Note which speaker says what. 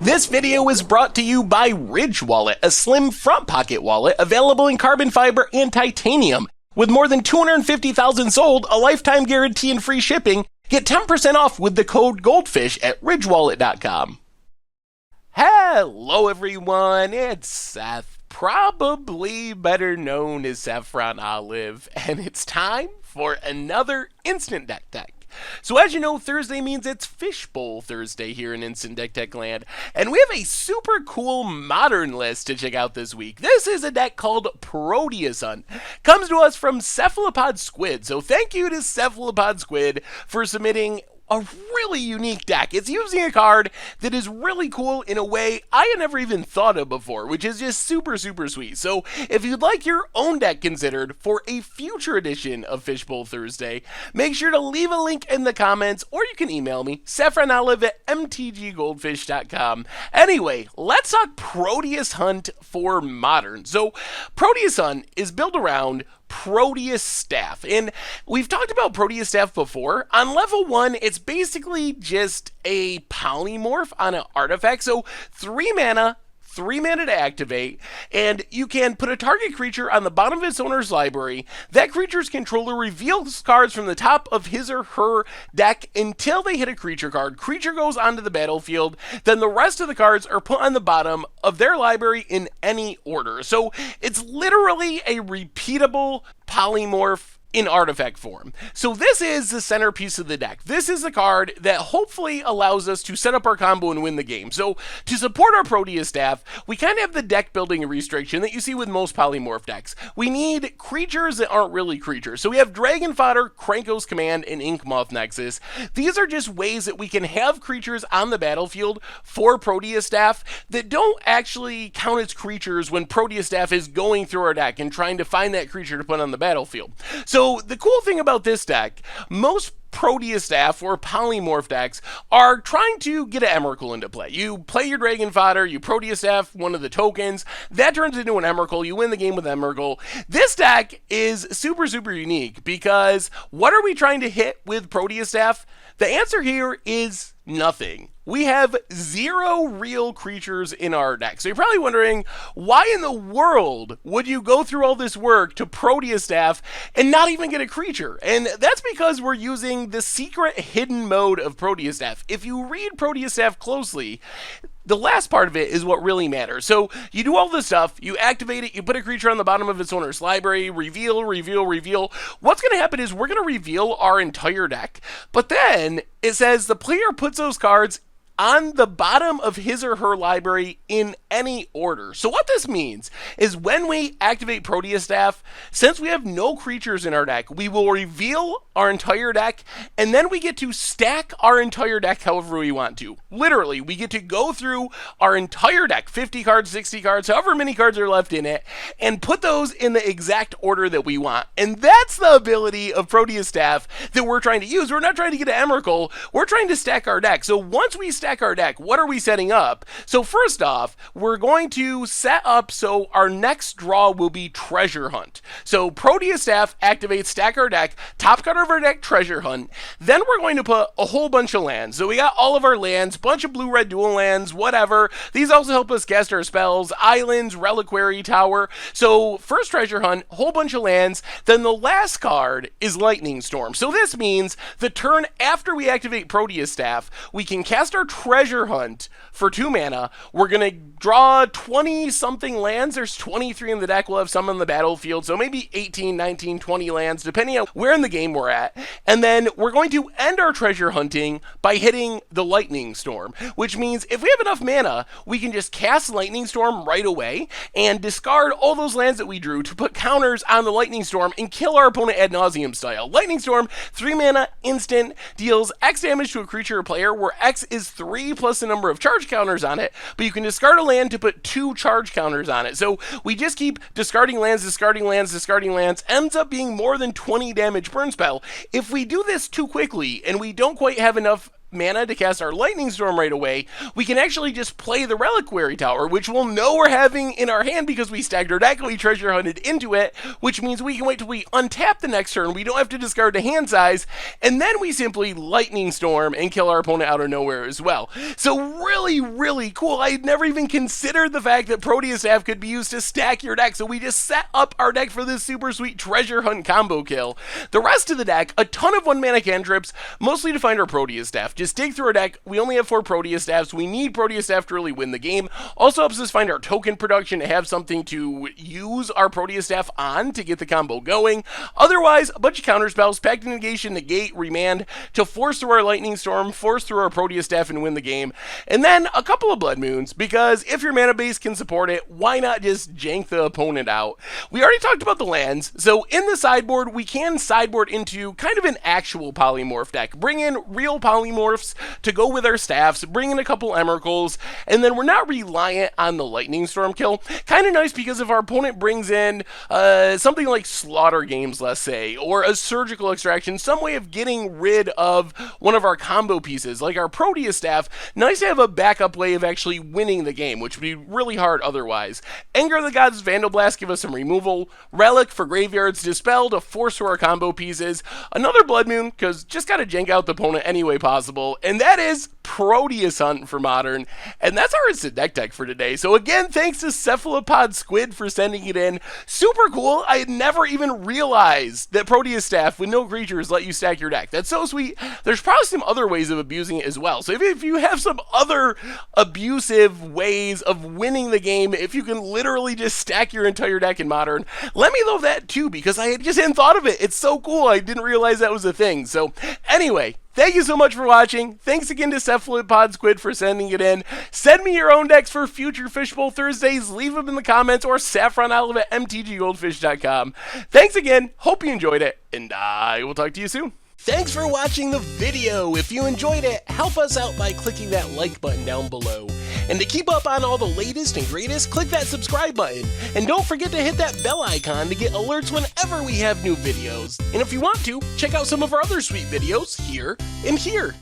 Speaker 1: This video is brought to you by Ridge Wallet, a slim front pocket wallet available in carbon fiber and titanium. With more than 250,000 sold, a lifetime guarantee and free shipping, get 10% off with the code GOLDFISH at ridgewallet.com. Hello everyone, it's Seth, probably better known as Saffron Olive, and it's time for another Instant Deck Tech. So as you know, Thursday means it's Fishbowl Thursday here in Instant Deck Tech Land, and we have a super cool modern list to check out this week. This is a deck called Proteus. Comes to us from Cephalopod Squid, so thank you to Cephalopod Squid for submitting a really unique deck. It's using a card that is really cool in a way I had never even thought of before, which is just super sweet. So if you'd like your own deck considered for a future edition of Fishbowl Thursday, make sure to leave a link in the comments, or you can email me, saffronolive@mtggoldfish.com. Anyway, let's talk Proteus Hunt for Modern. So Proteus Hunt is built around Proteus Staff, and we've talked about Proteus Staff before. On level 1, it's basically just a polymorph on an artifact, so 3 mana to activate, and you can put a target creature on the bottom of its owner's library. That creature's controller reveals cards from the top of his or her deck until they hit a creature card. Creature goes onto the battlefield, then the rest of the cards are put on the bottom of their library in any order. So it's literally a repeatable polymorph in artifact form. So this is the centerpiece of the deck. This is the card that hopefully allows us to set up our combo and win the game. So to support our Proteus Staff, we kind of have the deck building restriction that you see with most polymorph decks. We need creatures that aren't really creatures. So we have Dragon Fodder, Krenko's Command, and Inkmoth Nexus. These are just ways that we can have creatures on the battlefield for Proteus Staff that don't actually count as creatures when Proteus Staff is going through our deck and trying to find that creature to put on the battlefield. So the cool thing about this deck, most Proteus Staff or polymorph decks are trying to get an Emrakul into play. You play your Dragon Fodder, you Proteus Staff one of the tokens, that turns into an Emrakul, you win the game with Emrakul. This deck is super unique because what are we trying to hit with Proteus Staff? The answer here is nothing. We have 0 real creatures in our deck. So you're probably wondering, why in the world would you go through all this work to Proteus Staff and not even get a creature? And that's because we're using the secret hidden mode of Proteus Staff. If you read Proteus Staff closely, the last part of it is what really matters. So you do all this stuff, you activate it, you put a creature on the bottom of its owner's library, reveal. What's going to happen is we're going to reveal our entire deck, but then it says the player puts those cards on the bottom of his or her library in any order. So what this means is when we activate Proteus Staff, since we have no creatures in our deck, we will reveal our entire deck, and then we get to stack our entire deck however we want to. Literally, we get to go through our entire deck, 50 cards, 60 cards, however many cards are left in it, and put those in the exact order that we want. And that's the ability of Proteus Staff that we're trying to use. We're not trying to get an Emrakul, we're trying to stack our deck. So once we stack our deck, what are we setting up? So first off, we're going to set up so our next draw will be Treasure Hunt. So Proteus Staff activates stack our deck, top card of our deck, Treasure Hunt. Then we're going to put a whole bunch of lands. So we got all of our lands, bunch of blue-red dual lands, whatever. These also help us cast our spells, islands, reliquary, tower. So first Treasure Hunt, whole bunch of lands. Then the last card is Lightning Storm. So this means the turn after we activate Proteus Staff, we can cast our Treasure Hunt for 2 mana. We're going to draw 20 something lands. There's 23 in the deck. We'll have some on the battlefield, so maybe 18, 19, 20 lands, depending on where in the game we're at. And then we're going to end our treasure hunting by hitting the Lightning Storm, which means if we have enough mana, we can just cast Lightning Storm right away and discard all those lands that we drew to put counters on the Lightning Storm and kill our opponent ad nauseum style. Lightning Storm, 3 mana, instant, deals X damage to a creature or player, where X is 3 plus the number of charge counters on it, but you can discard a land to put 2 charge counters on it. So we just keep discarding lands, ends up being more than 20 damage burn spell. If we do this too quickly and we don't quite have enough mana to cast our Lightning Storm right away, we can actually just play the Reliquary Tower, which we'll know we're having in our hand because we stacked our deck and we treasure hunted into it, which means we can wait till we untap the next turn. We don't have to discard the hand size, and then we simply Lightning Storm and kill our opponent out of nowhere as well. So really, really cool. I had never even considered the fact that Proteus Staff could be used to stack your deck, so we just set up our deck for this super sweet treasure hunt combo kill. The rest of the deck, a ton of 1-mana cantrips, mostly to find our Proteus Staff. Just dig through our deck. We only have 4 Proteus Staffs. We need Proteus Staff to really win the game. Also helps us find our token production to have something to use our Proteus Staff on to get the combo going. Otherwise, a bunch of counter spells, Pact of Negation, Negate, Remand, to force through our Lightning Storm, force through our Proteus Staff, and win the game. And then a couple of Blood Moons, because if your mana base can support it, why not just jank the opponent out? We already talked about the lands, so in the sideboard, we can sideboard into kind of an actual polymorph deck. Bring in real polymorphs to go with our staffs, bring in a couple Emeralds, and then we're not reliant on the Lightning Storm kill. Kind of nice because if our opponent brings in something like Slaughter Games, let's say, or a Surgical Extraction, some way of getting rid of one of our combo pieces, like our Proteus Staff, nice to have a backup way of actually winning the game, which would be really hard otherwise. Anger of the Gods, Vandal Blast, give us some removal. Relic for Graveyards, Dispel to force through our combo pieces. Another Blood Moon, because just gotta jank out the opponent any way possible. And that is Proteus Hunt for Modern. And that's our instant deck tech for today. So again, thanks to Cephalopod Squid for sending it in. Super cool. I had never even realized that Proteus Staff with no creatures let you stack your deck. That's so sweet. There's probably some other ways of abusing it as well. So if you have some other abusive ways of winning the game, if you can literally just stack your entire deck in Modern, let me know that too, because I just hadn't thought of it. It's so cool. I didn't realize that was a thing. So anyway, thank you so much for watching. Thanks again to Cephalopod Squid for sending it in. Send me your own decks for future Fishbowl Thursdays. Leave them in the comments or saffronolive at mtggoldfish.com. Thanks again. Hope you enjoyed it, and I will talk to you soon. Thanks for watching the video. If you enjoyed it, help us out by clicking that like button down below. And to keep up on all the latest and greatest, click that subscribe button. And don't forget to hit that bell icon to get alerts whenever we have new videos. And if you want to, check out some of our other sweet videos here and here.